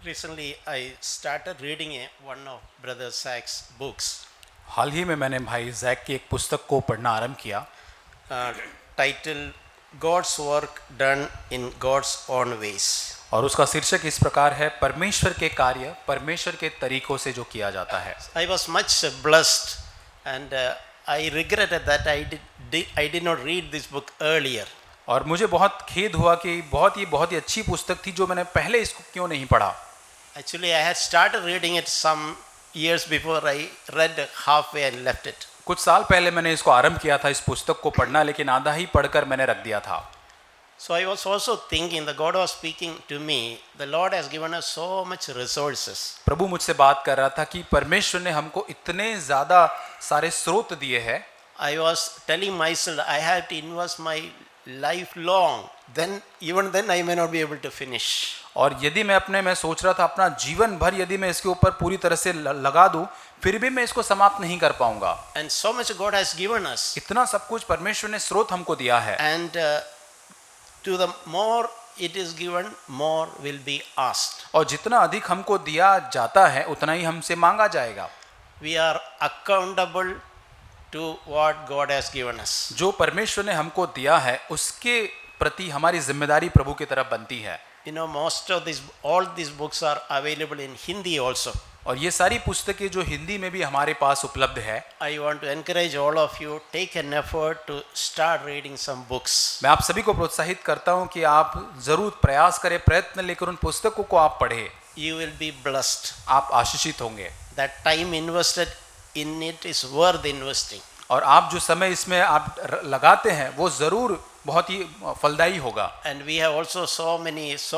Recently, I started reading one of Brother Sachs' books, हाल ही में मैंने भाई जैक की एक पुस्तक को पढ़ना आरंभ किया uh, titled "God's Work Done in God's Own Ways." और उसका शीर्षक इस प्रकार है, परमेश्वर के कार्य परमेश्वर के तरीकों से जो किया जाता है। I was much blessed, and I regretted that I did not read this book earlier. और मुझे बहुत खेद हुआ कि बहुत ही अच्छी पुस्तक थी जो मैंने पहले इसको क्यों नहीं पढ़ा। Actually, I had started reading it some years before. I read halfway and left it. कुछ साल पहले मैंने इसको आरंभ किया था इस पुस्तक को पढ़ना, लेकिन आधा ही पढ़कर मैंने रख दिया था। So I was also thinking that God was speaking to me. The Lord has given us so much resources. प्रभु मुझसे बात कर रहा था कि परमेश्वर ने हमको इतने ज़्यादा सारे स्रोत दिए हैं। I was telling myself I have to invest my life long. Even then I may not be able to finish. और यदि मैं सोच रहा था अपना जीवन भर यदि मैं इसके ऊपर पूरी तरह से लगा दूं, फिर भी मैं इसको समाप्त नहीं कर पाऊंगा। And so much God has given us. इतना सब कुछ परमेश्वर ने स्रोत हमको दिया है। And to the more it is given, more will be asked. और जितना अधिक हमको दिया जाता है उतना ही हमसे मांगा जाएगा। We are accountable to what God has given us. जो परमेश्वर ने हमको दिया है उसके प्रति हमारी जिम्मेदारी प्रभु की तरफ बनती है। You know, all these books are available in Hindi also. और ये सारी पुस्तकें जो हिंदी में भी हमारे पास उपलब्ध है। I want to encourage all of you, take an effort to start reading some books. मैं आप सभी को प्रोत्साहित करता हूँ कि आप जरूर प्रयास करें, प्रयत्न लेकर उन पुस्तकों को आप पढ़ें। You will be blessed. आप आशीषित होंगे। That time invested in it is worth investing. और आप जो समय इसमें आप लगाते हैं वो जरूर बहुत ही फलदायी होगा। And we have also so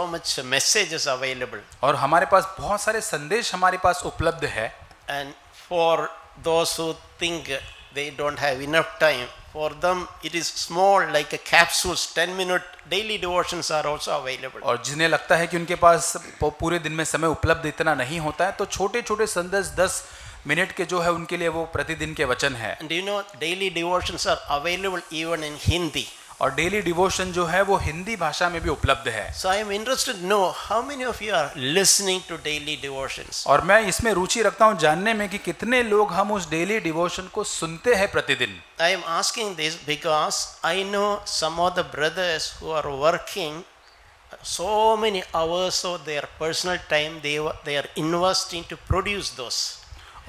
much messages available. और हमारे पास बहुत सारे संदेश हमारे पास उपलब्ध है। And for those who think they don't have enough time, for them it is small like a capsules. 10-minute daily devotions are also available. और जिन्हें लगता है कि उनके पास पूरे दिन में समय उपलब्ध इतना नहीं होता है, तो छोटे छोटे संदेश 10 मिनट के जो है उनके लिए वो प्रतिदिन के वचन है। And you know, daily devotions are available even in Hindi. और डेली डिवोशन जो है वो हिंदी भाषा में भी उपलब्ध है। So I am interested to know how many of you are listening to daily devotions. और मैं इसमें रुचि रखता हूँ जानने में कि कितने लोग हम उस डेली डिवोशन को सुनते हैं प्रतिदिन। I am asking this because I know some of the brothers who are working so many hours of their personal time they are investing to produce those.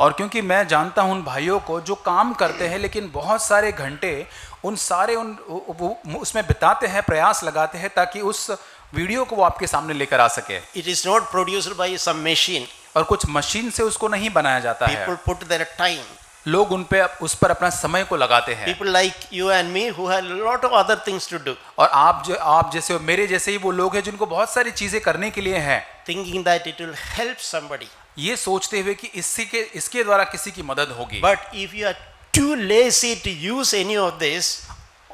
और क्योंकि मैं जानता हूँ उन भाइयों को जो काम करते हैं लेकिन बहुत सारे घंटे उसमें बिताते हैं, प्रयास लगाते हैं ताकि उस वीडियो को वो आपके सामने लेकर आ सके। It is not produced by some machine. और कुछ मशीन से उसको नहीं बनाया जाता है। People put their time. लोग उस पर अपना समय को लगाते हैं। People like you and me who have a lot of other things to do. और आप जैसे मेरे जैसे ही वो लोग हैं जिनको बहुत सारी चीजें करने के लिए हैं। Thinking that it will help somebody. ये सोचते हुए कि इसके द्वारा किसी की मदद होगी। But if you are too lazy to use any of this,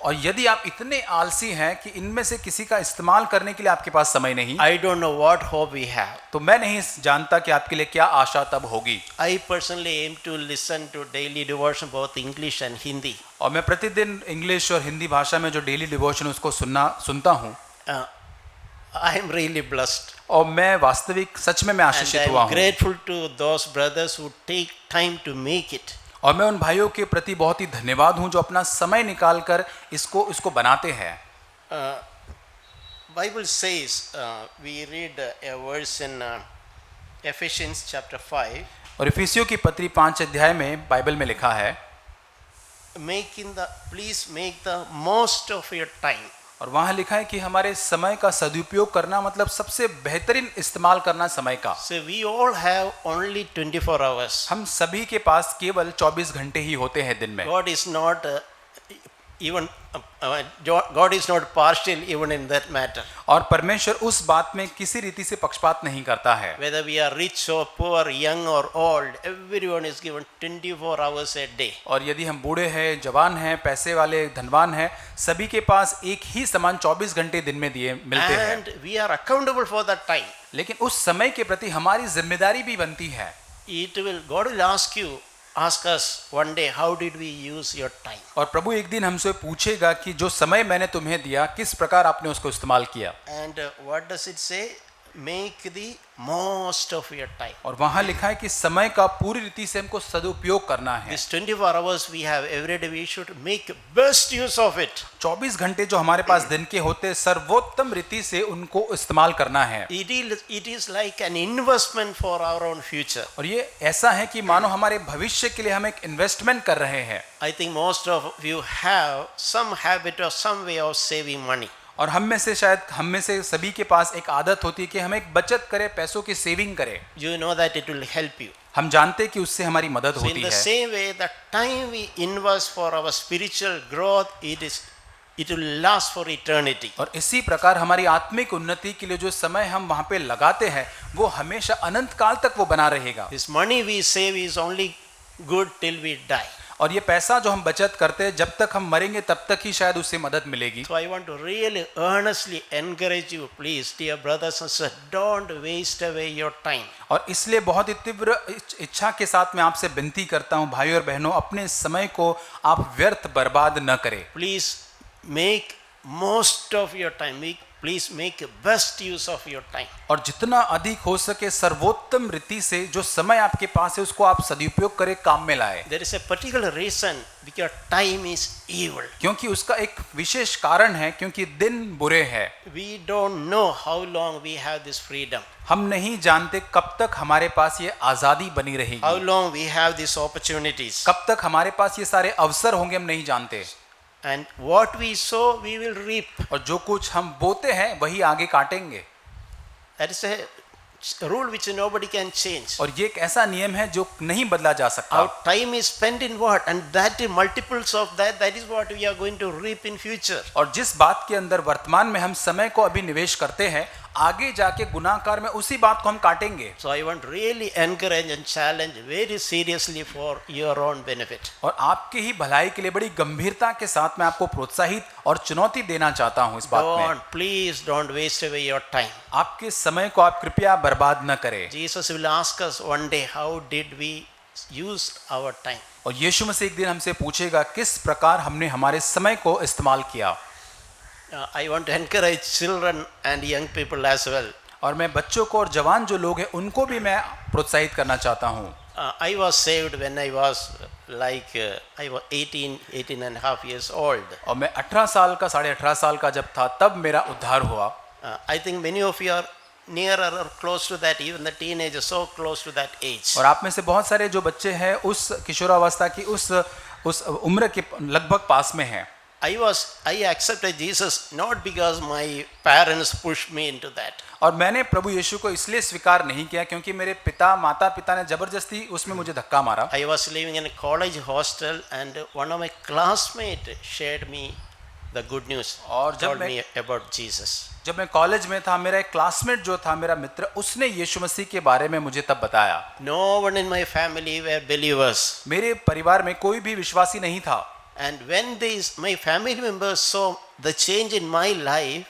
और यदि आप इतने आलसी हैं कि इनमें से किसी का इस्तेमाल करने के लिए आपके पास समय नहीं, I don't know what hope we have. तो मैं नहीं जानता कि आपके लिए क्या आशा तब होगी। I personally aim to listen to daily devotion both English and Hindi. और मैं प्रतिदिन इंग्लिश और हिंदी भाषा में जो डेली डिवोशन उसको सुनता हूँ। I am really blessed. और मैं वास्तविक सच में मैं आशीषित And हुआ I am हूँ। grateful to those brothers who take time to make it. और मैं उन भाइयों के प्रति बहुत ही धन्यवाद हूँ जो अपना समय निकाल कर इसको बनाते हैं। Bible says, we read a verse in Ephesians chapter 5. और इफिसियों की पत्री 5 अध्याय में बाइबल में लिखा है, Please make the most of your time. और वहाँ लिखा है कि हमारे समय का सदुपयोग करना मतलब सबसे बेहतरीन इस्तेमाल करना समय का। So we all have only 24 hours. हम सभी के पास केवल 24 घंटे ही होते हैं दिन में। God is not God is not partial even in that matter. और परमेश्वर उस बात में किसी रीति से पक्षपात नहीं करता है। Whether we are rich or poor, young or old, everyone is given 24 hours a day. और यदि हम बूढ़े हैं, जवान हैं, पैसे वाले, धनवान हैं, सभी के पास एक ही समान 24 घंटे दिन में मिलते हैं। And we are accountable for that time. लेकिन उस समय के प्रति हमारी जिम्मेदारी भी बनती है। God will ask us one day, how did we use your time? और प्रभु एक दिन हमसे पूछेगा कि जो समय मैंने तुम्हें दिया किस प्रकार आपने उसको इस्तेमाल किया। And what does it say? make the most of your time. और वहां लिखा है कि समय का पूरी रीति से हमको सदुपयोग करना है। This 24 hours we have every day, we should make best use of it. 24 घंटे जो हमारे पास दिन के होते हैं, सर्वोत्तम रीति से उनको इस्तेमाल करना है। It is like an investment for our own future. और ये ऐसा है कि मानो हमारे भविष्य के लिए हम एक इन्वेस्टमेंट कर रहे हैं। I think most of you have some habit or some way of saving money. और हम में से सभी के पास एक आदत होती है कि हम एक बचत करें, पैसों की सेविंग करें। You know that it will help you. हम जानते हैं कि उससे हमारी मदद So होती in the है। same way, the time we invest for our spiritual growth, it will last for eternity. और इसी प्रकार हमारी आत्मिक उन्नति के लिए जो समय हम वहां पे लगाते हैं वो हमेशा अनंत काल तक वो बना रहेगा। This money we save is only good till we die. और ये पैसा जो हम बचत करते हैं, जब तक हम मरेंगे तब तक ही शायद उससे मदद मिलेगी। So I want to really earnestly encourage you, please, dear brothers and sisters, don't waste away your time. और इसलिए बहुत ही तीव्र इच्छा के साथ मैं आपसे विनती करता हूं, भाइयों और बहनों, अपने समय को आप व्यर्थ बर्बाद न करें। Please make most of your time. Please make best use of your time. और जितना अधिक हो सके सर्वोत्तम रीति से जो समय आपके पास है उसको आप सदुपयोग करें, काम में लाएं। There is a particular reason because time is evil. क्योंकि उसका एक विशेष कारण है, क्योंकि दिन बुरे हैं। We don't know how long we have this freedom. हम नहीं जानते कब तक हमारे पास ये आजादी बनी रहेगी, How long we have these opportunities. कब तक हमारे पास ये सारे अवसर होंगे, हम नहीं जानते। And what we sow, we will reap. और जो कुछ हम बोते हैं वही आगे काटेंगे। That is a rule which nobody can change. और ये एक ऐसा नियम है जो नहीं बदला जा सकता। Our time is spent in what? And that multiples of that is what we are going to reap in future. और जिस बात के अंदर वर्तमान में हम समय को अभी निवेश करते हैं, आगे जाके गुनाहकार में उसी बात को हम काटेंगे। So I want to really encourage and challenge very seriously for your own benefit. और आपके ही भलाई के लिए बड़ी गंभीरता के साथ मैं आपको प्रोत्साहित और चुनौती देना चाहता हूं इस बात में। Please don't waste away your time. आपके समय को आप कृपया बर्बाद न करें। Jesus will ask us one day, how did we use our time? और यीशु मसीह एक दिन हमसे पूछेगा किस प्रकार हमने हमारे समय को इस्तेमाल किया। I want to encourage children and young people as well. और मैं बच्चों को और जवान जो लोग हैं उनको भी मैं प्रोत्साहित करना चाहता हूँ। I was saved when I was I was 18 and a half years old. और मैं 18 साल का 18.5 साल का जब था तब मेरा उद्धार हुआ। I think many of you are nearer or close to that, even the teenagers so close to that age. और आप में से बहुत सारे जो बच्चे हैं उस किशोरावस्था की उस उम्र के लगभग पास में हैं। I accepted Jesus not because my parents pushed me into that. और मैंने प्रभु यीशु को इसलिए स्वीकार नहीं किया क्योंकि मेरे माता पिता ने जबरदस्ती उसमें मुझे धक्का मारा। I was living in a college hostel and one of my classmates shared me the good news. और told me about Jesus. जब मैं कॉलेज में था, मेरा एक क्लासमेट जो था, मेरा मित्र, उसने यीशु मसीह के बारे में मुझे तब बताया। No one in my family were believers. मेरे परिवार में कोई भी विश्वासी नहीं था। And when my family members saw the change in my life,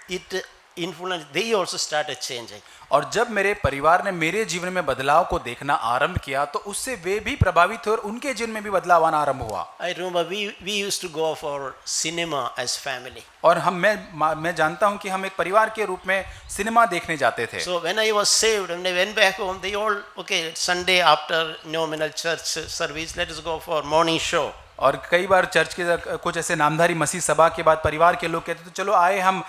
it influenced, they also started changing. और जब मेरे परिवार ने मेरे जीवन में बदलाव को देखना आरंभ किया तो उससे वे भी प्रभावित हुए और उनके जीवन में भी बदलाव आना आरंभ हुआ। I remember we used to go for cinema as family. और मैं जानता हूं कि हम एक परिवार के रूप में सिनेमा देखने जाते थे। So when I was saved and I went back home, they all, okay, Sunday after nominal church service, let us go for morning show. और कई बार चर्च के कुछ ऐसे नामधारी मसीह सभा के बाद परिवार के लोग कहते तो चलो आए हम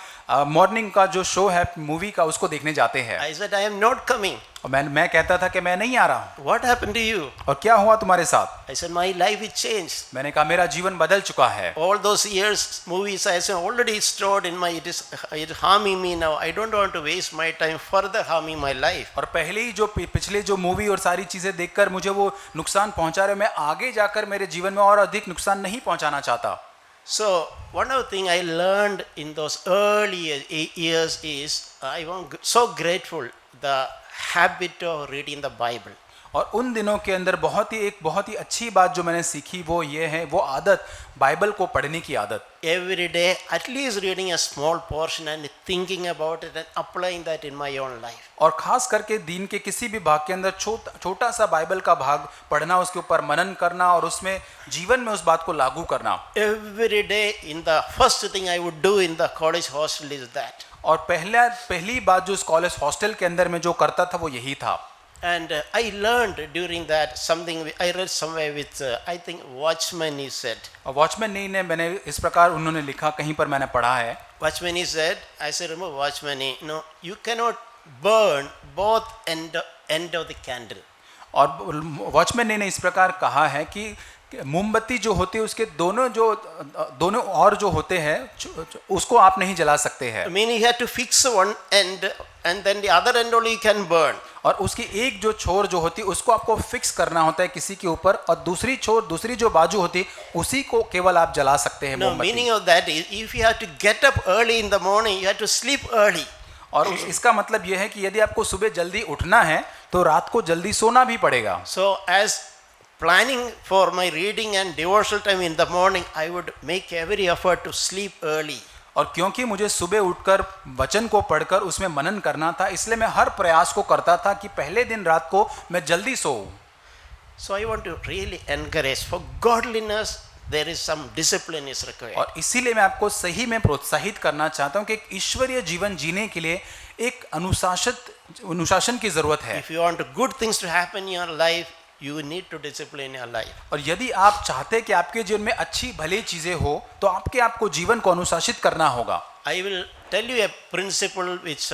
मॉर्निंग का जो शो है मूवी का उसको देखने जाते हैं। I said I am not coming. और मैं कहता था कि मैं नहीं आ रहा हूँ। What happened to you? और क्या हुआ तुम्हारे साथ? I said my life is changed. मैंने कहा मेरा जीवन बदल चुका है। All those years movies I said already stored in my, it is harming me now. I don't want to waste my time further harming my life. और पहले ही जो पिछले जो मूवी और सारी चीजें देखकर मुझे वो नुकसान पहुंचा रहे, मैं आगे जाकर मेरे जीवन में और अधिक नुकसान नहीं पहुंचाना चाहता। So one of the thing I learned in those early years is I am so grateful the habit of reading the Bible. और उन दिनों के अंदर बहुत ही अच्छी बात जो मैंने सीखी वो ये है, वो आदत, बाइबल को पढ़ने की आदत। Every day, at least reading a small portion and thinking about it and applying that in my own life. और खास करके दिन के किसी भी भाग के अंदर छोटा सा बाइबल का भाग पढ़ना, उसके ऊपर मनन करना और उसमें जीवन में उस बात को लागू करना। Every day, in the first thing I would do in the college hostel is that. और पहली बात जो इस कॉलेज हॉस्टल के अंदर में जो करता था वो यही था। And I learned during that something I read somewhere with I think Watchman he said. और वॉचमैन नहीं ने मैंने इस प्रकार उन्होंने लिखा, कहीं पर मैंने पढ़ा है। Watchman he said, I said, remember Watchman, no, you cannot burn both end of the candle. और वॉचमैन ने इस प्रकार कहा है कि मोमबत्ती जो होती है उसके दोनों और जो होते हैं उसको आप नहीं जला सकते हैं। I mean, you have to fix one end and then the other end only you can burn. और उसकी एक जो छोर जो होती है उसको आपको फिक्स करना होता है किसी के ऊपर, और दूसरी जो बाजू होती है उसी को केवल आप जला सकते हैं। No, meaning of that is if you have to get up early in the morning, you have to sleep early. और इसका मतलब यह है कि यदि आपको सुबह जल्दी उठना है तो रात को जल्दी सोना भी पड़ेगा। So as planning for my reading and devotional time in the morning, I would make every effort to sleep early. और क्योंकि मुझे सुबह उठकर वचन को पढ़कर उसमें मनन करना था, इसलिए मैं हर प्रयास को करता था कि पहले दिन रात को मैं जल्दी सोऊं। So I want to really encourage for godliness there is some discipline is required. और इसीलिए मैं आपको सही में प्रोत्साहित करना चाहता हूं कि एक ईश्वरीय जीवन जीने के लिए एक अनुशासन की जरूरत है। If you want good things to happen in your life, you need to discipline your life. और यदि आप चाहते हैं कि आपके जीवन में अच्छी भली चीजें हो तो आपको जीवन को अनुशासित करना होगा। I will tell you a principle which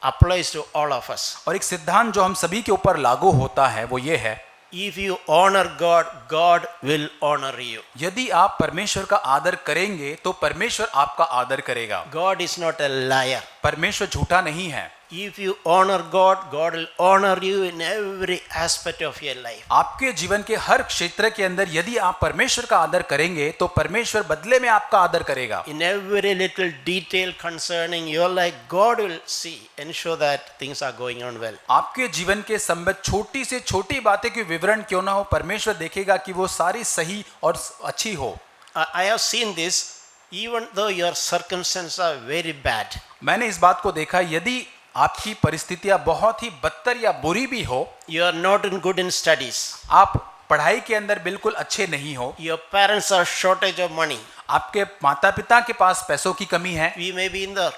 applies to all of us. और एक सिद्धांत जो हम सभी के ऊपर लागू होता है वो ये है, If you honor God, God will honor you. यदि आप परमेश्वर का आदर करेंगे तो परमेश्वर आपका आदर करेगा। God is not a liar. परमेश्वर झूठा नहीं है। If you honor God, God will honor you in every aspect of your life. आपके जीवन के हर क्षेत्र के अंदर यदि आप परमेश्वर का आदर करेंगे तो परमेश्वर बदले में आपका आदर करेगा। In every little detail concerning your life, God will see, ensure that things are going on well. आपके जीवन के संबंध छोटी से छोटी बातें के विवरण क्यों ना हो, परमेश्वर देखेगा कि वो सारी सही और अच्छी हो। I have seen this, even though your circumstances are very bad. मैंने इस बात को देखा, यदि आपकी परिस्थितियां बहुत ही बदतर या बुरी भी हो, You are not in good in studies. आप पढ़ाई के अंदर बिल्कुल अच्छे नहीं हो, Your parents are shortage of money. आपके माता पिता के पास पैसों की कमी है, We may be in the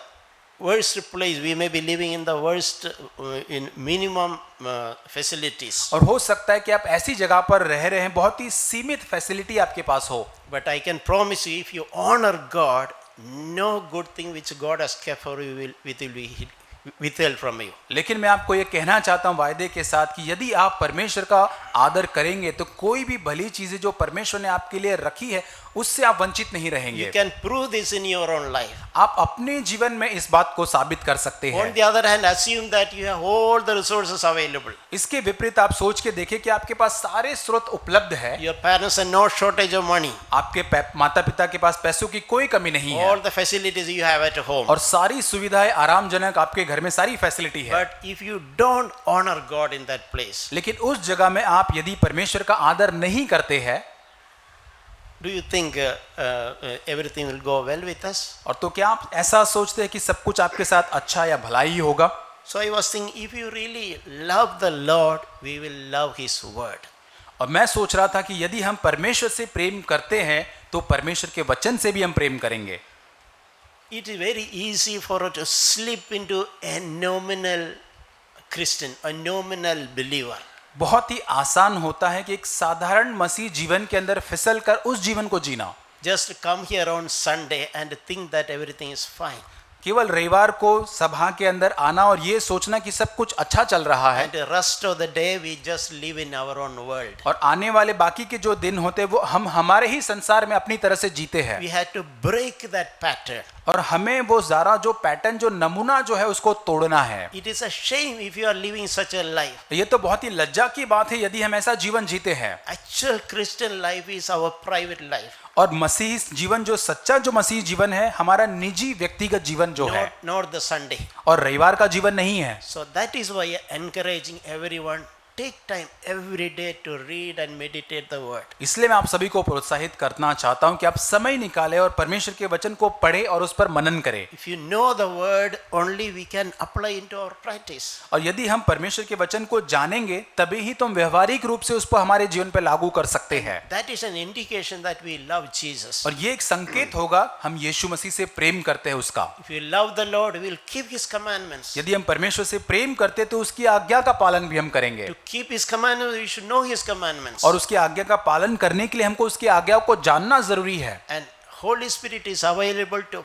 worst place. We may be living in the worst, in minimum facilities. और हो सकता है कि आप ऐसी जगह पर रह रहे हैं, बहुत ही सीमित फैसिलिटी आपके पास हो। But I can promise you, if you honor God, no good thing which God has kept for you will be withheld from you. लेकिन मैं आपको ये कहना चाहता हूँ वायदे के साथ कि यदि आप परमेश्वर का आदर करेंगे तो कोई भी भली चीजें जो परमेश्वर ने आपके लिए रखी है उससे आप वंचित नहीं रहेंगे। You can prove this in your own life. आप अपने जीवन में इस बात को साबित कर सकते हैं। On the other hand, assume that you have all the resources available. इसके विपरीत आप सोच के देखें कि आपके पास सारे स्रोत उपलब्ध है, Your parents have no shortage of money. आपके माता पिता के पास पैसों की कोई कमी नहीं है, All the facilities you have at home. और सारी सुविधाएं आरामजनक आपके घर में सारी फैसिलिटी है। But if you don't honor God in that place, लेकिन उस जगह में आप यदि परमेश्वर का आदर नहीं करते हैं, do you think everything will go well with us? और तो क्या आप ऐसा सोचते हैं कि सब कुछ आपके साथ अच्छा या भला ही होगा? So I was thinking, if you really love the Lord, we will love His word. और मैं सोच रहा था कि यदि हम परमेश्वर से प्रेम करते हैं तो परमेश्वर के वचन से भी हम प्रेम करेंगे। It is very easy for us to slip into a nominal Christian, a nominal believer. बहुत ही आसान होता है कि एक साधारण मसीह जीवन के अंदर फिसल कर उस जीवन को जीना, Just come here on Sunday and think that everything is fine. केवल रविवार को सभा के अंदर आना और ये सोचना कि सब कुछ अच्छा चल रहा है, And the rest of the day we just live in our own world. और आने वाले बाकी के जो दिन होते हैं वो हम हमारे ही संसार में अपनी तरह से जीते हैं। We had to break that pattern. और हमें वो ज़रा जो पैटर्न, जो नमूना जो है उसको तोड़ना है। It is a shame if you are living such a life. ये तो बहुत ही लज्जा की बात है यदि हम ऐसा जीवन जीते हैं। Actual Christian life is our private life. और मसीह जीवन, जो सच्चा जो मसीह जीवन है, हमारा निजी व्यक्तिगत जीवन जो है, Not the Sunday. और रविवार का जीवन नहीं है। So that is why I am encouraging everyone, take time every day to read and meditate the word. इसलिए मैं आप सभी को प्रोत्साहित करना चाहता हूं कि आप समय निकालें और परमेश्वर के वचन को पढ़ें और उस पर मनन करें। If you know the word, only we can apply into our practice. और यदि हम परमेश्वर के वचन को जानेंगे तभी ही तो हम व्यवहारिक रूप से उसको हमारे जीवन पर लागू कर सकते हैं। That is an indication that we love Jesus. और ये एक संकेत होगा हम यीशु मसीह से प्रेम करते हैं उसका। If we love the Lord, we will keep His commandments. यदि हम परमेश्वर से प्रेम करते तो उसकी आज्ञा का पालन भी हम करेंगे। To keep His commandments, we should know His commandments. और उसकी आज्ञा का पालन करने के लिए हमको उसकी आज्ञा को जानना जरूरी है। And Holy Spirit is available to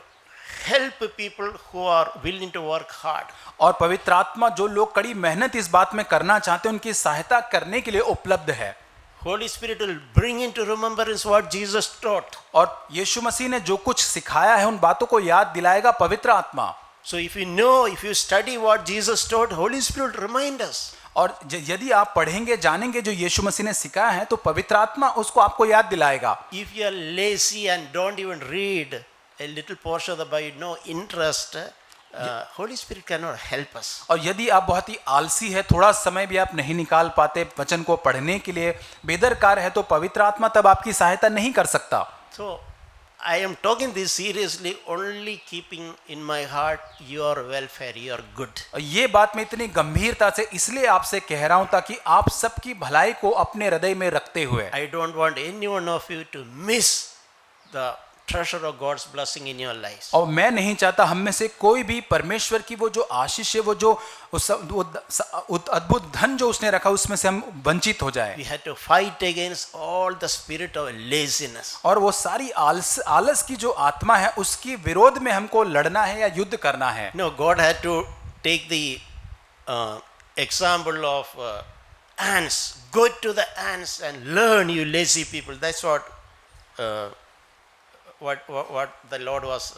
help people who are willing to work hard. और पवित्र आत्मा जो लोग कड़ी मेहनत इस बात में करना चाहते हैं उनकी सहायता करने के लिए उपलब्ध है। Holy Spirit will bring into remembrance what Jesus taught. और यीशु मसीह ने जो कुछ सिखाया है उन बातों को याद दिलाएगा पवित्र आत्मा। So if you know, if you study what Jesus taught, Holy Spirit will remind us. और यदि आप पढ़ेंगे जानेंगे जो यीशु मसीह ने सिखाया है तो पवित्र आत्मा उसको आपको याद दिलाएगा। If you are lazy and don't even read a little portion of the Bible, no interest, Holy Spirit cannot help us. और यदि आप बहुत ही आलसी है, थोड़ा समय भी आप नहीं निकाल पाते वचन को पढ़ने के लिए, बेदरकार है, तो पवित्र आत्मा तब आपकी सहायता नहीं कर सकता। So I am talking this seriously, only keeping in my heart your welfare, your good. और ये बात मैं इतनी गंभीरता से इसलिए आपसे कह रहा हूं ताकि आप सबकी भलाई को अपने हृदय में रखते हुए I don't want any one of you to miss the treasure of God's blessing in your lives. और मैं नहीं चाहता हम में से कोई भी परमेश्वर की वो जो आशीष है, वो जो अद्भुत धन जो उसने रखा उसमें से हम वंचित हो जाए। We had to fight against all the spirit of laziness. और वो सारी आलस की जो आत्मा है उसकी विरोध में हमको लड़ना है या युद्ध करना है। No, God had to take the example of ants. Go to the ants and learn, you lazy people. That's what the Lord was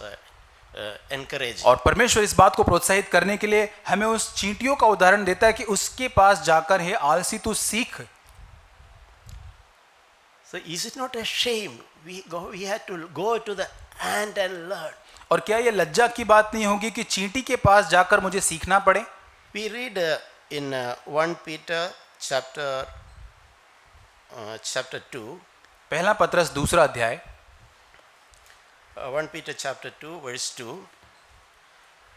encouraging. और परमेश्वर इस बात को प्रोत्साहित करने के लिए हमें उस चींटियों का उदाहरण देता है कि उसके पास जाकर हे आलसी तू सीख। So is it not a shame? We had to go to the ant and learn. और क्या ये लज्जा की बात नहीं होगी कि चींटी के पास जाकर मुझे सीखना पड़े? We read in 1 Peter chapter 2. पहला पत्रस दूसरा अध्याय 1 Peter chapter 2 verse 2.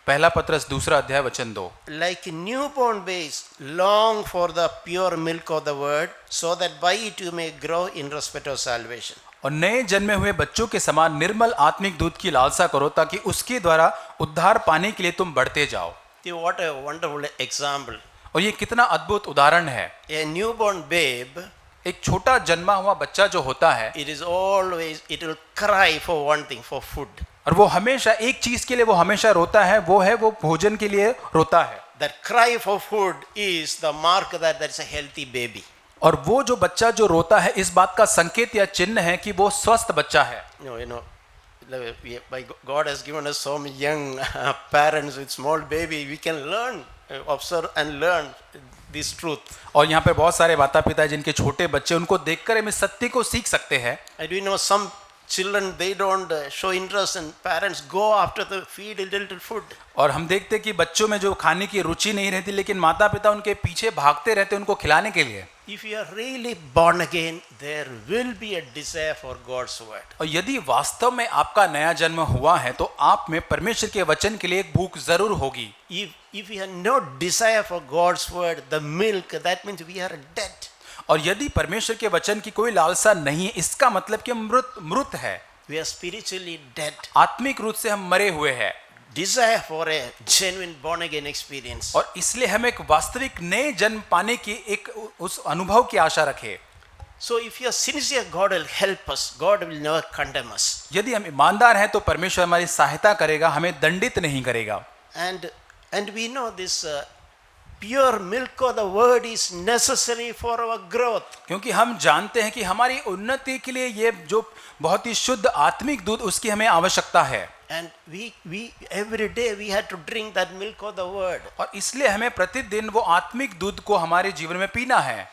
पहला पत्रस दूसरा अध्याय वचन 2। Like newborn babes, long for the pure milk of the word, so that by it you may grow in respect of salvation. और नए जन्मे हुए बच्चों के समान निर्मल आत्मिक दूध की लालसा करो ताकि उसके द्वारा उद्धार पाने के लिए तुम बढ़ते जाओ। What a wonderful example. और ये कितना अद्भुत उदाहरण है। A newborn babe, एक छोटा जन्मा हुआ बच्चा जो होता है it will cry for one thing, for food. और वो हमेशा एक चीज के लिए वो हमेशा रोता है, वो है वो भोजन के लिए रोता है। That cry for food is the mark that there is a healthy baby. और वो जो बच्चा जो रोता है इस बात का संकेत या चिन्ह है कि वो स्वस्थ बच्चा है। God has given us so many young parents with small baby. We can learn, observe and learn this truth. और यहाँ पे बहुत सारे माता पिता जिनके छोटे बच्चे, उनको देखकर हम इस सत्य को सीख सकते हैं। And we know some children, they don't show interest and parents go after the feed a little food. और हम देखते कि बच्चों में जो खाने की रुचि नहीं रहती लेकिन माता पिता उनके पीछे भागते रहते उनको खिलाने के लिए। If you are really born again, there will be a desire for God's word. और यदि वास्तव में आपका नया जन्म हुआ है तो आप में परमेश्वर के वचन के लिए एक भूख जरूर होगी। If we have no desire for God's word, the milk, that means we are dead. और यदि परमेश्वर के वचन की कोई लालसा नहीं है इसका मतलब कि हम मृत है। We are spiritually dead. आत्मिक रूप से हम मरे हुए हैं। Desire for a genuine born again experience. और इसलिए हम एक वास्तविक नए जन्म पाने की एक उस अनुभव की आशा रखें। So if you are sincere, God will help us. God will never condemn us. यदि हम ईमानदार हैं तो परमेश्वर हमारी सहायता करेगा, हमें दंडित नहीं करेगा। And we know this pure milk of the word is necessary for our growth. क्योंकि हम जानते हैं कि हमारी उन्नति के लिए ये जो बहुत ही शुद्ध आत्मिक दूध उसकी हमें आवश्यकता है। And we every day we had to drink that milk of the word. और इसलिए हमें प्रतिदिन वो आत्मिक दूध को हमारे जीवन में पीना है।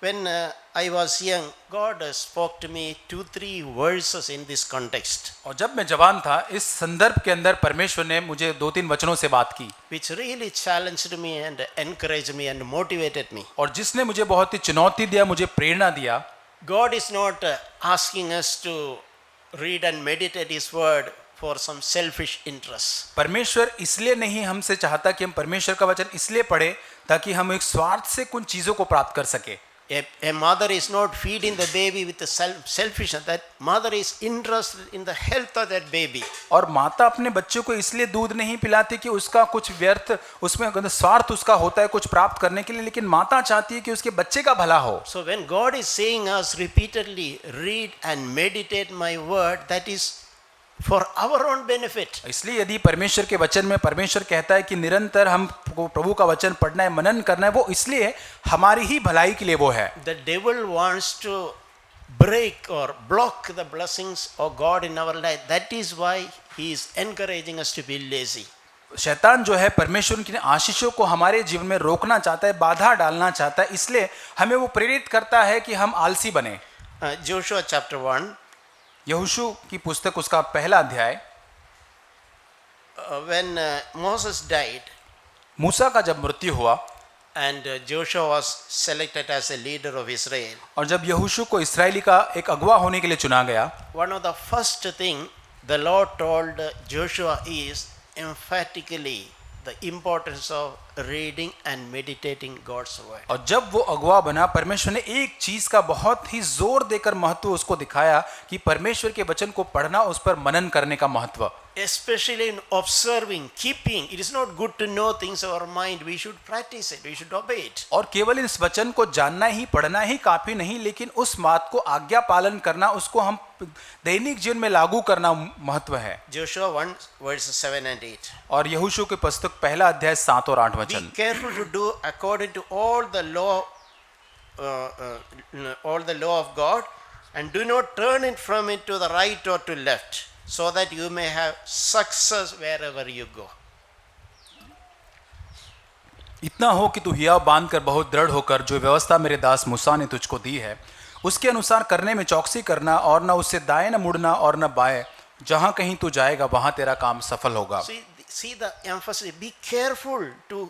When I was young, God spoke to me 2-3 verses in this context, और जब मैं जवान था इस संदर्भ के अंदर परमेश्वर ने मुझे 2-3 वचनों से बात की which really challenged me and encouraged me and motivated me. और जिसने मुझे बहुत ही चुनौती दिया, मुझे प्रेरणा दिया। God is not asking us to read and meditate His word for some selfish interests. परमेश्वर इसलिए नहीं हमसे चाहता कि हम परमेश्वर का वचन इसलिए पढ़े ताकि हम एक स्वार्थ से कुछ चीजों को प्राप्त कर सके। A mother is not feeding the baby with the selfishness. That mother is interested in the health of that baby. और माता अपने बच्चों को इसलिए दूध नहीं पिलाती कि उसका कुछ व्यर्थ उसमें स्वार्थ उसका होता है कुछ प्राप्त करने के लिए, लेकिन माता चाहती है कि उसके बच्चे का भला हो। So when God is saying us repeatedly, read and meditate my word, that is for our own benefit. इसलिए यदि परमेश्वर के वचन में परमेश्वर कहता है कि निरंतर हम प्रभु का वचन पढ़ना है, मनन करना है, वो इसलिए हमारी ही भलाई के लिए वो है। The devil wants to break or block the blessings of God in our life. That is why he is encouraging us to be lazy. शैतान जो है परमेश्वर की आशीषों को हमारे जीवन में रोकना चाहता है, बाधा डालना चाहता है, इसलिए हमें वो प्रेरित करता है कि हम आलसी बने। Joshua chapter 1. यहोशू की पुस्तक उसका पहला अध्याय। When Moses died मूसा का जब मृत्यु हुआ and Joshua was selected as a leader of Israel, और जब यहोशू को इस्राएली का एक अगुवा होने के लिए चुना गया, one of the first thing the Lord told Joshua is emphatically the importance of reading and meditating God's word. और जब वो अगुवा बना परमेश्वर ने एक चीज का बहुत ही जोर देकर महत्व उसको दिखाया कि परमेश्वर के वचन को पढ़ना, उस पर मनन करने का महत्व। Especially in observing, keeping. It is not good to know things of our mind. We should practice it. We should obey it. और केवल इस वचन को जानना ही पढ़ना ही काफी नहीं, लेकिन उस बात को आज्ञा पालन करना, उसको हम दैनिक जीवन में लागू करना महत्व है। Joshua 1 verses 7 and 8. और यहोशू के पुस्तक पहला अध्याय 7 और 8 Be वचन। careful to do according to all the law of God, and do not turn it from it to the right or to left, so that you may have success wherever you go. इतना हो कि तू हिया बांध कर बहुत दृढ़ होकर जो व्यवस्था मेरे दास मूसा ने तुझको दी है उसके अनुसार करने में चौकसी करना, और न उससे दाएं न मुड़ना और न बाएं, जहां कहीं तू जाएगा वहां तेरा काम सफल होगा। See the emphasis. Be careful to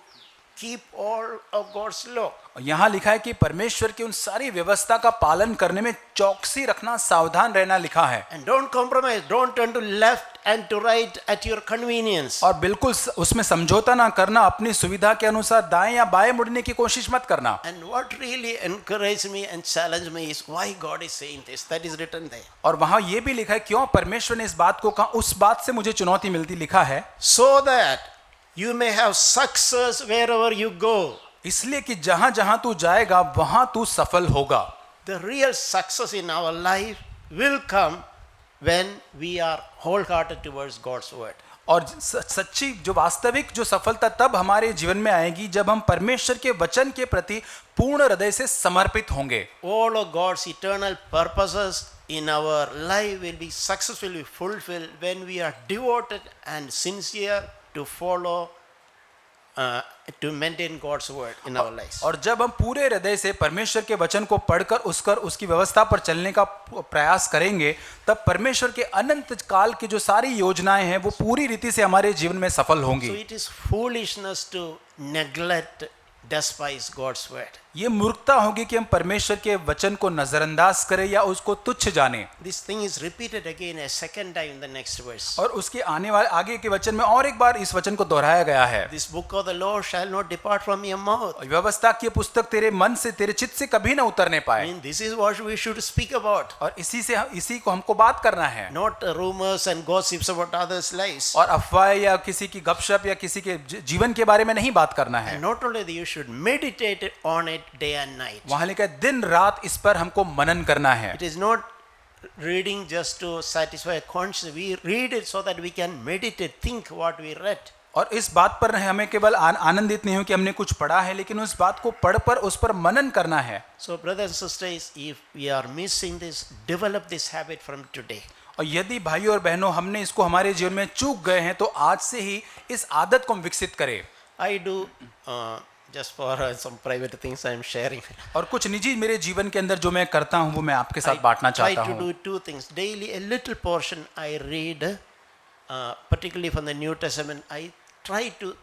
keep all of God's law. यहाँ लिखा है कि परमेश्वर की उन सारी व्यवस्था का पालन करने में चौकसी रखना, सावधान रहना लिखा है। And don't compromise. Don't turn to left and to right at your convenience. और बिल्कुल उसमें समझौता ना करना, अपनी सुविधा के अनुसार दाएं या बाएं मुड़ने की कोशिश मत करना। And what really encouraged me and challenged me is why God is saying this. That is written there. और वहां ये भी लिखा है क्यों परमेश्वर ने इस बात को कहा, उस बात से मुझे चुनौती मिलती, लिखा है So that you may have success wherever you go. इसलिए कि जहां जहां तू जाएगा वहां तू सफल होगा। The real success in our life will come when we are wholehearted towards God's word. और सच्ची जो वास्तविक जो सफलता तब हमारे जीवन में आएगी जब हम परमेश्वर के वचन के प्रति पूर्ण हृदय से समर्पित होंगे। All of God's eternal purposes in our life will be successfully fulfilled when we are devoted and sincere to follow, to maintain God's word in our lives. और जब हम पूरे हृदय से परमेश्वर के वचन को पढ़कर उसकी व्यवस्था पर चलने का प्रयास करेंगे, तब परमेश्वर के अनंत काल की जो सारी योजनाएं हैं वो पूरी रीति से हमारे जीवन में सफल होंगी। So it is foolishness to neglect, despise God's word. ये मूर्खता होगी कि हम परमेश्वर के वचन को नजरअंदाज करें या उसको तुच्छ जाने। This thing is repeated again a second time in the next verse. और उसके आने वाले आगे के वचन में और एक बार इस वचन को दोहराया गया है। This book of the law shall not depart from your mouth. व्यवस्था की पुस्तक तेरे मन से, तेरे चित्त से कभी ना उतरने I पाए। mean, this is what we should speak about. और इसी को हमको बात करना है, Not rumors and gossips about others' lives. और अफवाह या किसी की गपशप या किसी के जीवन के बारे में नहीं बात करना है। And not only that, you should meditate on it day and night. वहां लिखा है दिन रात इस पर हमको मनन करना है। It is not reading just to satisfy conscience. We read it so that we can meditate, think what we read. और इस बात पर हमें केवल आनंदित नहीं हो कि हमने कुछ पढ़ा है, लेकिन उस बात को पढ़ उस पर मनन करना है। So brothers and sisters, if we are missing this, develop this habit from today. और यदि भाइयों और बहनों हमने इसको हमारे जीवन में चूक गए हैं तो आज से ही इस आदत को हम विकसित करें। I do just for some private things I am sharing. और कुछ निजी मेरे जीवन के अंदर जो मैं करता हूँ वो मैं आपके साथ बांटना Try चाहता to हूँ। do two things daily. A little portion I read, particularly from the New Testament. I try to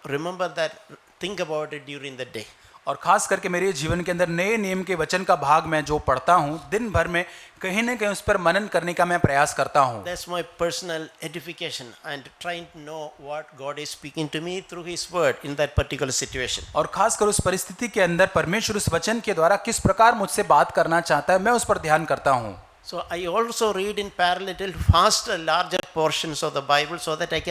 remember that, think about it during the day. और खास करके मेरे जीवन के अंदर नए नियम के वचन का भाग मैं जो पढ़ता हूँ दिन भर में कहीं ना कहीं उस पर मनन करने का मैं प्रयास करता हूँ। That's my personal edification and trying to know what God is speaking to me through His Word in that particular situation. और खासकर उस परिस्थिति के अंदर परमेश्वर उस वचन के द्वारा किस प्रकार मुझसे बात करना चाहता है मैं उस पर ध्यान करता हूँ। So I also read in parallel little faster, larger portions of the Bible so that I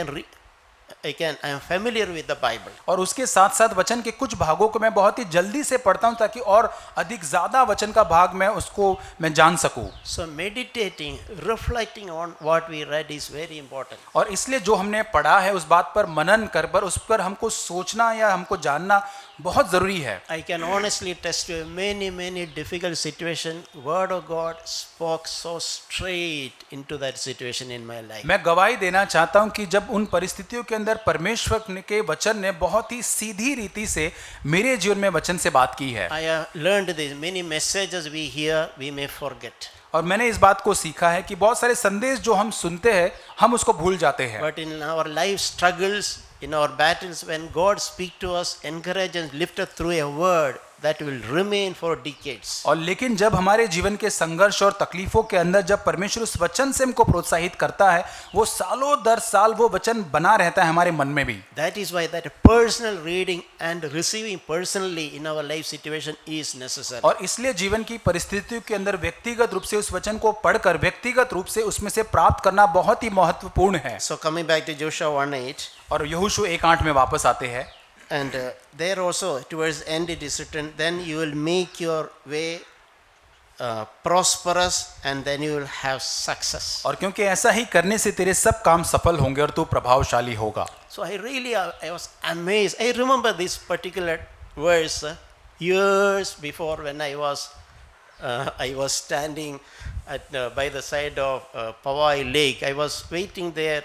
am familiar with the Bible. और उसके साथ साथ वचन के कुछ भागों को मैं बहुत ही जल्दी से पढ़ता हूँ ताकि और अधिक ज़्यादा वचन का भाग मैं जान सकूँ। So meditating, reflecting on what we read is very important. और इसलिए जो हमने पढ़ा है उस बात पर मनन कर पर उस पर हमको सोचना या हमको जानना बहुत ज़रूरी है। I can honestly test you many difficult situation. Word of God spoke so straight into that situation in my life. मैं गवाही देना चाहता हूं कि जब उन परिस्थितियों के अंदर परमेश्वर के वचन ने बहुत ही सीधी रीति से मेरे जीवन में वचन से बात की है। I have learned this. Many messages we hear, we may forget. और मैंने इस बात को सीखा है कि बहुत सारे संदेश जो हम सुनते हैं हम उसको भूल जाते हैं। But in our life struggles, in our battles, when God speaks to us, encourage and lift us through a word that will remain for decades. और लेकिन जब हमारे जीवन के संघर्ष और तकलीफों के अंदर जब परमेश्वर उस वचन से हमको प्रोत्साहित करता है वो सालों दर साल वो वचन बना रहता है हमारे मन में भी। That is why that personal reading and receiving personally in our life situation is necessary. और इसलिए जीवन की परिस्थितियों के अंदर व्यक्तिगत रूप से उस वचन को पढ़कर व्यक्तिगत रूप से उसमें से प्राप्त करना बहुत ही महत्वपूर्ण है। So coming back to Joshua 1:8. और यहोशू 1:8 में वापस आते हैं। And there also towards the end it is written, then you will make your way prosperous and then you will have success. और क्योंकि ऐसा ही करने से तेरे सब काम सफल होंगे और तू प्रभावशाली होगा। So I was amazed. I remember this particular verse years before when I was standing by the side of Powai Lake. I was waiting there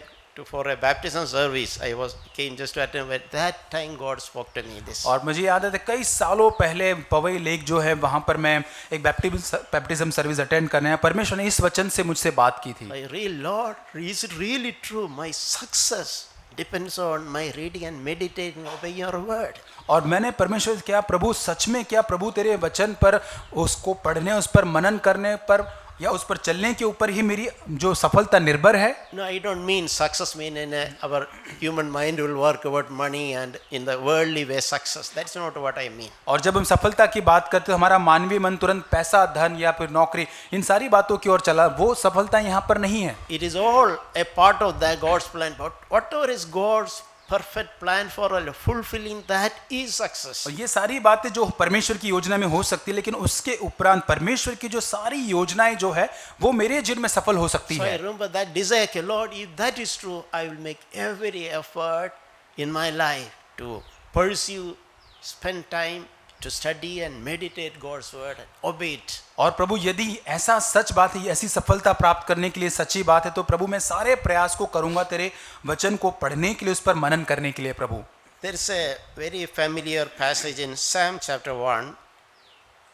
for a baptism service. I came just to attend. At that time God spoke to me this. और मुझे याद है कई सालों पहले Pawai lake जो है वहाँ पर मैं एक बैप्टिज्म सर्विस अटेंड करने आया। परमेश्वर ने इस वचन से मुझसे बात की थी। I really, Lord, is it really true? My success depends on my reading and meditating over your word. और मैंने परमेश्वर क्या प्रभु सच में क्या प्रभु तेरे वचन पर उसको पढ़ने उस पर मनन करने पर या उस पर चलने के ऊपर ही मेरी जो सफलता निर्भर है। No, I don't mean success mean in our human mind will work about money and in the worldly way success. That's not what I mean. और जब हम सफलता की बात करते हैं हमारा मानवीय मन तुरंत पैसा धन या फिर नौकरी इन सारी बातों की ओर चला वो सफलता यहाँ पर नहीं है। It is all a part of that God's plan, but whatever is God's perfect plan for all fulfilling that is success. और ये सारी बातें जो परमेश्वर की योजना में हो सकती है लेकिन उसके उपरांत परमेश्वर की जो सारी योजनाएं जो है वो मेरे जीवन में सफल हो सकती So I है। remember that desire, okay, Lord, if that is true, I will make every effort in my life to pursue, spend time to study and meditate God's word and obey it. और प्रभु यदि ऐसा सच बात है ऐसी सफलता प्राप्त करने के लिए सच्ची बात है तो प्रभु मैं सारे प्रयास को करूंगा तेरे वचन को पढ़ने के लिए उस पर मनन करने के लिए। प्रभु There is a very familiar passage in Psalm chapter 1.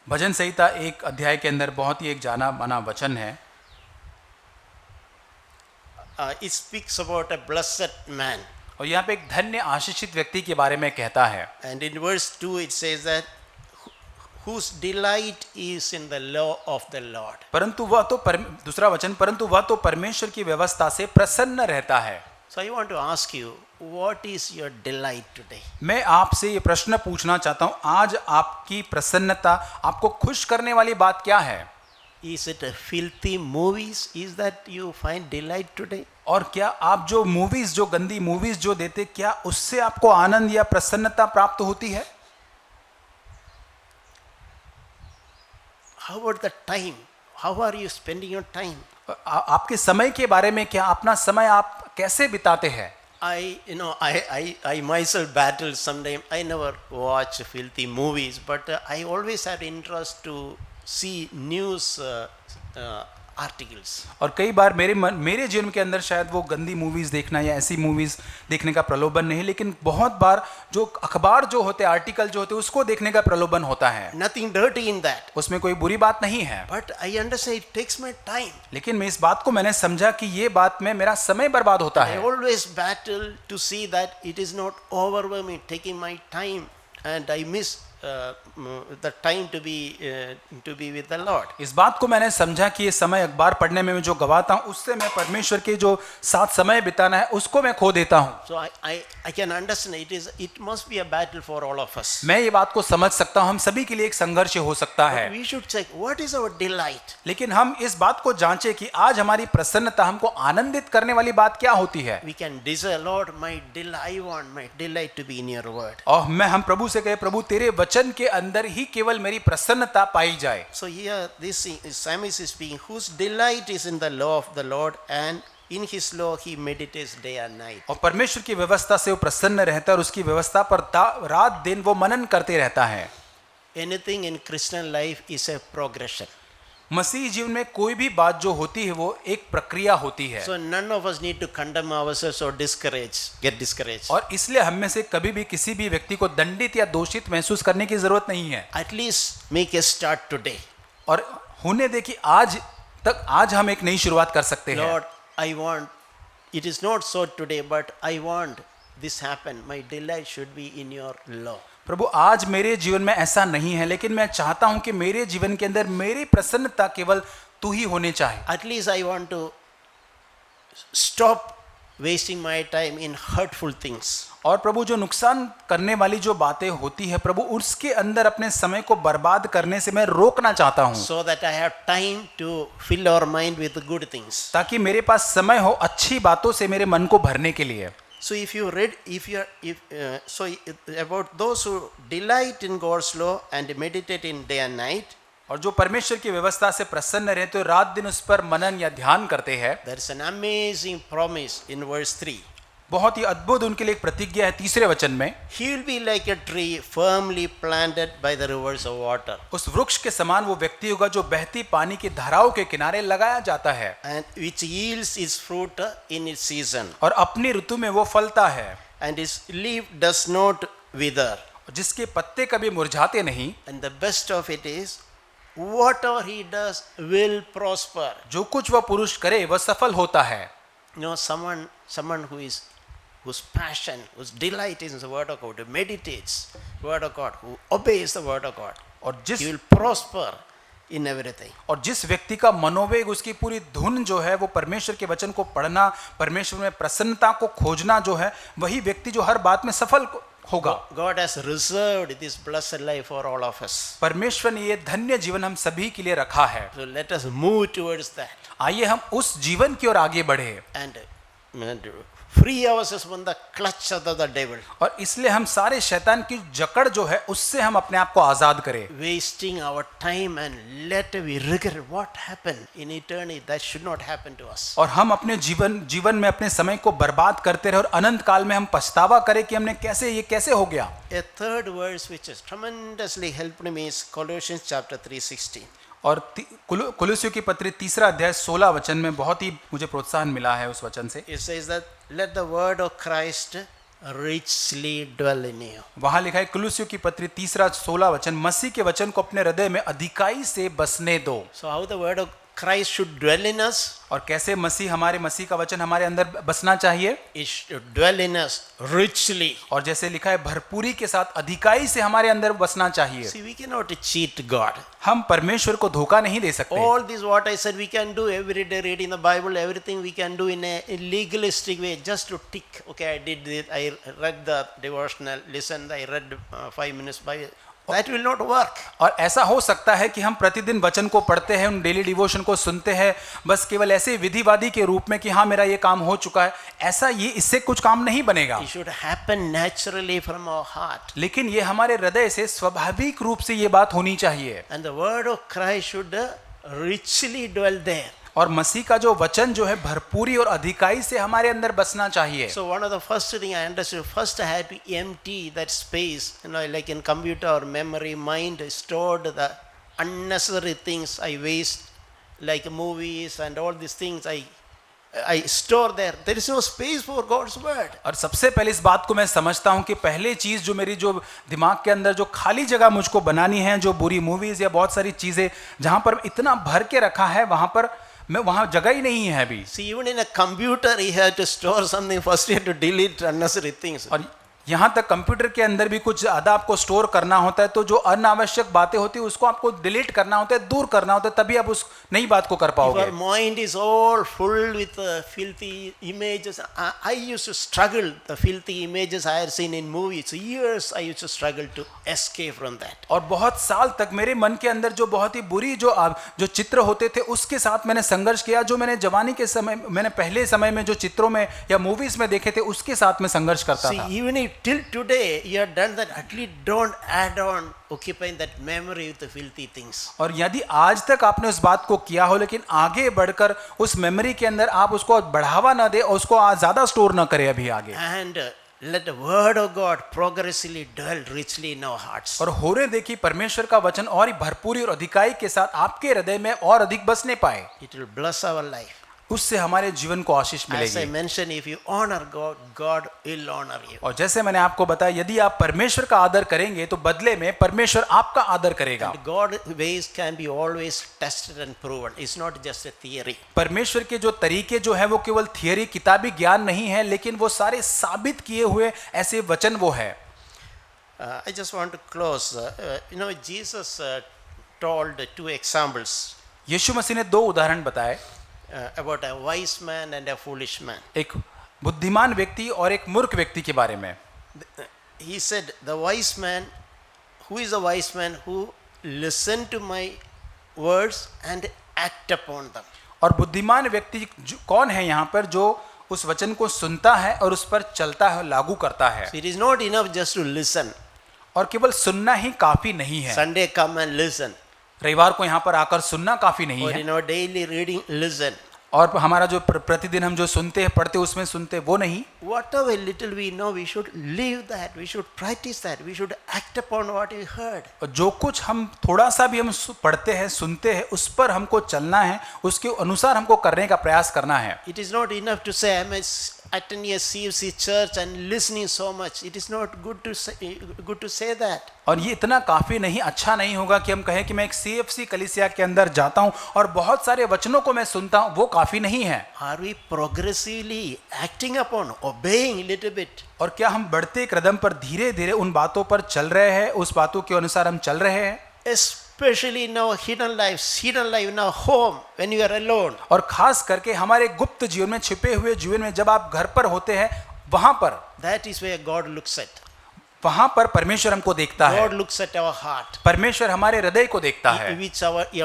भजन संहिता 1 अध्याय के अंदर बहुत ही एक जाना माना वचन है। It speaks about a blessed man. और यहाँ पे एक धन्य आशीषित व्यक्ति के बारे में कहता है। And in verse 2 it says that whose delight is in the law of the Lord. परंतु वह तो दूसरा वचन परंतु वह तो परमेश्वर की व्यवस्था से प्रसन्न रहता है। So I want to ask you, what is your delight today? मैं आपसे ये प्रश्न पूछना चाहता हूँ आज आपकी प्रसन्नता आपको खुश करने वाली बात क्या है? Is it a filthy movies? Is that you find delight today? और क्या आप जो मूवीज जो गंदी मूवीज जो देते क्या उससे आपको आनंद या प्रसन्नता प्राप्त होती है? How about the time? How are you spending your time? आपके समय के बारे में क्या अपना समय आप कैसे बिताते हैं? I myself battle sometimes. I never watch filthy movies, but I always had interest to see news articles. और कई बार मेरे जीवन के अंदर शायद वो गंदी मूवीज देखना या ऐसी मूवीज देखने का प्रलोभन नहीं, लेकिन बहुत बार जो अखबार जो होते, आर्टिकल जो होते, उसको देखने का प्रलोभन होता है। Nothing dirty in that. उसमें कोई बुरी बात नहीं है, But I understand it takes my time. लेकिन मैं इस बात को मैंने समझा कि ये बात में मेरा समय बर्बाद होता I है। always battle to see that it is not overwhelming, taking my time, and I miss the time to be with the Lord. इस बात को मैंने समझा कि ये समय अखबार पढ़ने में मैं जो गवाता हूँ, उससे मैं परमेश्वर के जो साथ समय बिताना है उसको मैं खो देता हूँ। So I can understand it must be a battle for all of us. मैं ये बात को समझ सकता हूँ, हम सभी के लिए एक संघर्ष हो सकता है, But we should check what is our delight. लेकिन हम इस बात को जांचें कि आज हमारी प्रसन्नता, हमको आनंदित करने वाली बात क्या होती है। We can desire, Lord, I want my delight to be in your word. और हम प्रभु से कहे, प्रभु तेरे वचन के अंदर ही केवल मेरी प्रसन्नता पाई जाए। So here this psalmist is speaking, whose delight is in the law of the Lord, and in his law he meditates day and night. और परमेश्वर की व्यवस्था से वो प्रसन्न रहता है और उसकी व्यवस्था पर रात दिन वो मनन करते रहता है। Anything in Christian life is a progression. मसीह जीवन में कोई भी बात जो होती है वो एक प्रक्रिया होती है। So none of us need to condemn ourselves or get discouraged. और इसलिए हम में से कभी भी किसी भी व्यक्ति को दंडित या दोषित महसूस करने की जरूरत नहीं है। At least make a start today. और होने दे कि आज हम एक नई शुरुआत कर सकते हैं। Lord, I want, it is not so today, but I want this happen. My delight should be in your law. प्रभु आज मेरे जीवन में ऐसा नहीं है, लेकिन मैं चाहता हूं कि मेरे जीवन के अंदर मेरी प्रसन्नता केवल तू ही होने चाहे। At least I want to stop wasting my time in hurtful things. और प्रभु जो नुकसान करने वाली जो बातें होती है प्रभु, उसके अंदर अपने समय को बर्बाद करने से मैं रोकना चाहता हूं, So that I have time to fill our mind with good things. ताकि मेरे पास समय हो अच्छी बातों से मेरे मन को भरने के लिए। So if you read, about those who delight in God's law and meditate in day and night, और जो परमेश्वर की व्यवस्था से प्रसन्न रहते हो, रात दिन उस पर मनन या ध्यान करते हैं, there is an amazing promise in verse 3. बहुत ही अद्भुत उनके लिए एक प्रतिज्ञा है तीसरे वचन में। He will be like a tree firmly planted by the rivers of water, उस वृक्ष के समान वो व्यक्ति होगा जो बहती पानी की धाराओं के किनारे लगाया जाता है, and which yields its fruit in its season, और अपनी ऋतु में वो फलता है, and his leaf does not wither. जिसके पत्ते कभी मुरझाते नहीं, And the best of it is, whatever he does will prosper. जो कुछ वह पुरुष करे वह सफल होता है। You know, someone whose passion, whose delight is in the word of God, who meditates word of God, who obeys the word of God, और he will prosper in everything. और जिस व्यक्ति का मनोवेग, उसकी पूरी धुन जो है वो परमेश्वर के वचन को पढ़ना, परमेश्वर में प्रसन्नता को खोजना जो है, वही व्यक्ति जो हर बात में सफल होगा। God has reserved this blessed life for all of us. परमेश्वर ने ये धन्य जीवन हम सभी के लिए रखा है। So let us move towards that आइए हम उस जीवन की ओर आगे बढ़े and free ourselves from the clutch of the devil. और इसलिए हम सारे शैतान की जकड़ जो है उससे हम अपने आप को आजाद करें। Wasting our time and let we regret what happened in eternity, that should not happen to us. और हम अपने जीवन में अपने समय को बर्बाद करते रहे और अनंत काल में हम पछतावा करें कि हमने ये कैसे हो गया। A third verse which has tremendously helped me is Colossians chapter 3:16. और कुलुस्सियों की पत्री 3 अध्याय 16 वचन में बहुत ही मुझे प्रोत्साहन मिला है उस वचन से। It says that let the word of Christ richly dwell in you. वहां लिखा है कुलुस्सियों की पत्री 3:16 वचन, मसीह के वचन को अपने हृदय में अधिकाई से बसने दो। So how the word of Christ should dwell in us? और कैसे मसीह का वचन हमारे अंदर बसना चाहिए? It should dwell in us richly. और जैसे लिखा है भरपूरी के साथ अधिकाई से हमारे अंदर बसना चाहिए। See, we cannot cheat God. हम परमेश्वर को धोखा नहीं दे सकते। All this what I said we can do every day, reading the Bible, everything we can do in a legalistic way, just to tick. Okay, I did this. I read the devotional. Listen, I read 5 minutes Bible. That will not work. और ऐसा हो सकता है कि हम प्रतिदिन वचन को पढ़ते हैं, उन डेली डिवोशन को सुनते हैं, बस केवल ऐसे विधिवादी के रूप में कि हाँ मेरा ये काम हो चुका है। ऐसा इससे कुछ काम नहीं बनेगा। It should happen naturally from our heart. लेकिन ये हमारे हृदय से स्वाभाविक रूप से ये बात होनी चाहिए। And the word of Christ should richly dwell there. और मसीह का जो वचन जो है भरपूरी और अधिकाई से हमारे अंदर बसना चाहिए। So one of the first thing I understood, first I had to empty that space, like in computer or memory, mind stored the unnecessary things I waste, like movies and all these things I store there. There is no space for God's word. और सबसे पहले इस बात को मैं समझता हूं कि पहले चीज जो मेरी जो दिमाग के अंदर जो खाली जगह मुझको बनानी है, जो बुरी मूवीज या बहुत सारी चीजें जहां पर इतना भर के रखा है, वहां जगह ही नहीं है अभी। See, even in a computer, you have to store something. First, you have to delete unnecessary things. और यहां तक कंप्यूटर के अंदर भी कुछ ज्यादा आपको स्टोर करना होता है, तो जो अनावश्यक बातें होती है उसको आपको डिलीट करना होता है, दूर करना होता है, तभी आप उस नई बात को कर पाओगे। Your mind is all full with filthy images. I used to struggle the filthy images I had seen in movies. Years I used to struggle to escape from that. और बहुत साल तक मेरे मन के अंदर जो बहुत ही बुरी जो चित्र होते थे उसके साथ मैंने संघर्ष किया, जो मैंने जवानी के समय, मैंने पहले समय में जो चित्रों में या मूवीज में देखे थे उसके साथ मैं संघर्ष करता See, था। even if till today you have done that, at least don't add on occupying that memory with the filthy things. और यदि आज तक आपने उस बात को किया हो, लेकिन आगे बढ़कर उस मेमोरी के अंदर आप उसको बढ़ावा ना दे और उसको ज्यादा स्टोर ना करें अभी आगे। And let the word of God progressively dwell richly in our hearts. और होने देखी परमेश्वर का वचन और ही भरपूरी और अधिकाई के साथ आपके हृदय में और अधिक बसने पाए, It will bless our life. उससे हमारे जीवन को आशीष As I मिलेगी। mentioned, if you honor God, God will honor you. और जैसे मैंने आपको बताया, यदि आप परमेश्वर का आदर करेंगे तो बदले में परमेश्वर आपका आदर करेगा। And God's ways can be always tested and proven. It's not just a theory. परमेश्वर के जो तरीके जो है वो केवल थियरी किताबी ज्ञान नहीं है, लेकिन वो सारे साबित किए हुए ऐसे वचन वो है। I just want to close. Jesus told two examples यीशु मसीह ने दो उदाहरण बताए, about a wise man and a foolish man. एक बुद्धिमान व्यक्ति और एक मूर्ख व्यक्ति के बारे में। He said, the wise man, who is a wise man who listen to my words and act upon them. और बुद्धिमान व्यक्ति कौन है यहाँ पर, जो उस वचन को सुनता है और उस पर चलता है, लागू करता है। So it is not enough just to listen. और केवल सुनना ही काफी नहीं है। Sunday come and listen. रविवार को यहाँ पर आकर सुनना काफी नहीं Or है। in our daily reading, listen. और हमारा जो प्रतिदिन हम जो सुनते हैं पढ़ते उसमें सुनते वो नहीं। Whatever little we know, we should live that. We should practice that. We should act upon what we heard. और जो कुछ हम थोड़ा सा भी हम पढ़ते हैं सुनते हैं उस पर हमको चलना है, उसके अनुसार हमको करने का प्रयास करना है। It is not enough to say I'm attending a CFC church and listening so much. It is not good to say that. और ये इतना काफी नहीं, अच्छा नहीं होगा कि हम कहें कि मैं एक CFC कलीसिया के अंदर जाता हूं और बहुत सारे वचनों को मैं सुनता हूं, वो काफी नहीं है। Are we progressively acting upon, obeying a little bit? और क्या हम बढ़ते कदम पर धीरे धीरे उन बातों पर चल रहे हैं, उस बातों के अनुसार हम चल रहे हैं? Especially in our hidden life in our home, when you are alone. और खास करके हमारे गुप्त जीवन में, छिपे हुए जीवन में, जब आप घर पर होते हैं वहां पर, That is where God looks at. वहां पर परमेश्वर हमको देखता है। God looks at our heart. परमेश्वर हमारे हृदय को देखता है। Which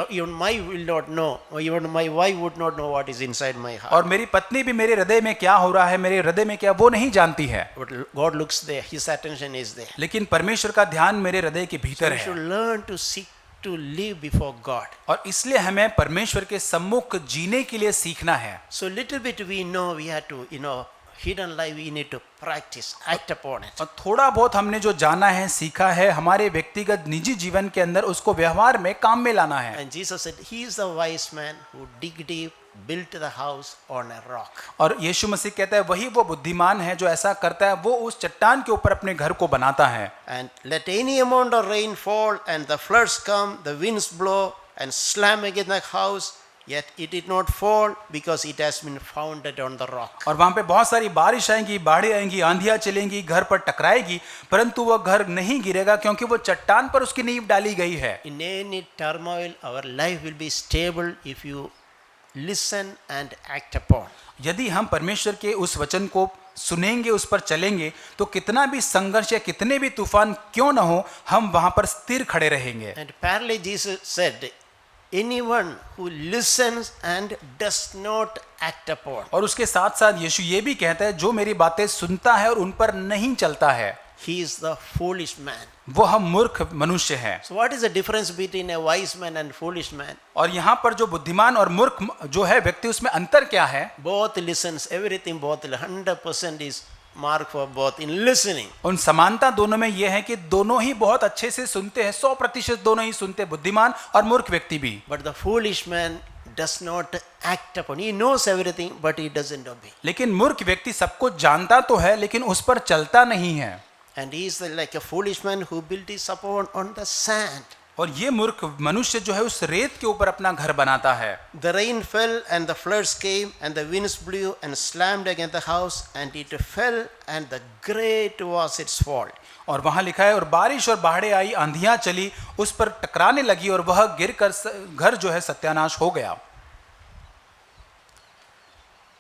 even my will not know, or even my wife would not know what is inside my heart. और मेरी पत्नी भी मेरे हृदय में क्या हो रहा है, मेरे हृदय में क्या, वो नहीं जानती है। But God looks there. His attention is there. लेकिन परमेश्वर का ध्यान मेरे हृदय के भीतर We है। should learn to seek to live before God. और इसलिए हमें परमेश्वर के सम्मुख जीने के लिए सीखना है। So little bit we know we have to, hidden life we need to practice, act upon it. और थोड़ा बहुत हमने जो जाना है, सीखा है, हमारे व्यक्तिगत निजी जीवन के अंदर उसको व्यवहार में, काम में लाना है। And Jesus said, he is the wise man who dig deep, built the house on a rock. और यीशु मसीह कहता है वही वो बुद्धिमान है जो ऐसा करता है, वो उस चट्टान के ऊपर अपने घर को बनाता है। And let any amount of rain fall and the floods come, the winds blow and slam against the house, yet it did not fall because it has been founded on the rock. और वहां पे बहुत सारी बारिश आएंगी, बाढ़ें आएंगी, आंधियां चलेंगी, घर पर टकराएगी, परंतु वह घर नहीं गिरेगा क्योंकि वो चट्टान पर उसकी नींव डाली गई है। In any turmoil, our life will be stable if you listen and act upon. यदि हम परमेश्वर के उस वचन को सुनेंगे, उस पर चलेंगे, तो कितना भी संघर्ष या कितने भी तूफान क्यों न हो, हम वहां पर स्थिर खड़े रहेंगे। And parallelly Jesus said, anyone who listens and does not act upon. और उसके साथ साथ यीशु ये भी कहता है जो मेरी बातें सुनता है और उन पर नहीं चलता है, He is the foolish man. वो हम मूर्ख मनुष्य है। So what is the difference between a wise man and foolish man? और यहाँ पर जो बुद्धिमान और मूर्ख जो है व्यक्ति, उसमें अंतर क्या है? Both listens, everything, both 100% is mark for both in listening. उन समानता दोनों में यह है कि दोनों ही बहुत अच्छे से सुनते हैं, 100% दोनों ही सुनते हैं, बुद्धिमान और मूर्ख व्यक्ति भी। But the foolish man does not act upon. He knows everything, but he doesn't obey. लेकिन मूर्ख व्यक्ति सब कुछ जानता तो है लेकिन उस पर चलता नहीं है। And he is like a foolish man who built his upon on the sand. और ये मूर्ख मनुष्य जो है उस रेत के ऊपर अपना घर बनाता है। The rain fell and the floods came and the winds blew and slammed against the house and it fell and the great was its fall. और वहां लिखा है और बारिश और बाढ़ें आई, आंधियां चली, उस पर टकराने लगी और वह गिरकर घर जो है सत्यानाश हो गया।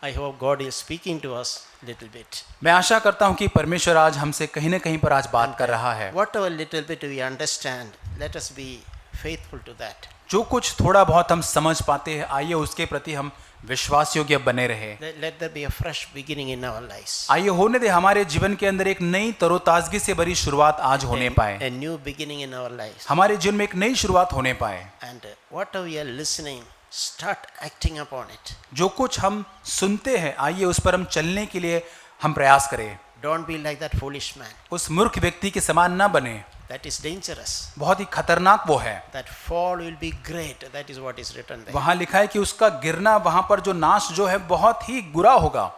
I hope God is speaking to us little bit. मैं आशा करता हूं कि परमेश्वर आज हमसे कहीं न कहीं पर आज बात कर रहा है। Whatever little bit we understand, let us be faithful to that. जो कुछ थोड़ा बहुत हम समझ पाते हैं, आइए उसके प्रति हम विश्वास योग्य बने रहे। Let there be a fresh beginning in our lives. आइए होने दे हमारे जीवन के अंदर एक नई तरोताजगी से भरी शुरुआत आज होने पाए। A new beginning in our lives. हमारे जीवन में एक नई शुरुआत होने पाए। And whatever we are listening, start acting upon it. जो कुछ हम सुनते हैं, आइए उस पर हम चलने के लिए हम प्रयास करें। Don't be like that foolish man. उस मूर्ख व्यक्ति के समान ना बने, That is dangerous. बहुत ही खतरनाक वो है। That fall will be great. That is what is written there. वहां लिखा है कि उसका गिरना, वहां पर जो नाश जो है बहुत ही बुरा होगा।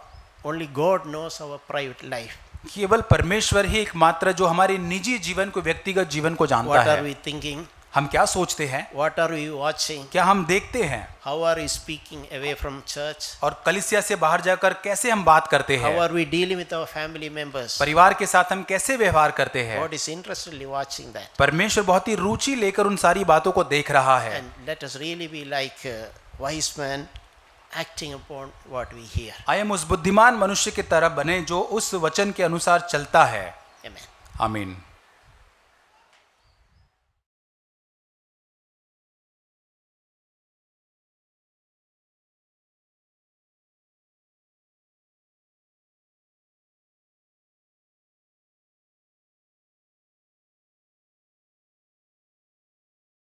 Only God knows our private life. केवल परमेश्वर ही एकमात्र जो हमारे निजी जीवन को, व्यक्तिगत जीवन को जानता What are है। we thinking? हम क्या सोचते हैं, What are we watching? क्या हम देखते हैं, How are we speaking away from church? और कलीसिया से बाहर जाकर कैसे हम बात करते How हैं, are we dealing with our family members? परिवार के साथ हम कैसे व्यवहार करते हैं। God is interested in watching that. परमेश्वर बहुत ही रुचि लेकर उन सारी बातों को देख रहा है। And let us really be like a wise man acting upon what we hear. आइए हम उस बुद्धिमान मनुष्य की तरह बने जो उस वचन के अनुसार चलता है। Amen. आमीन।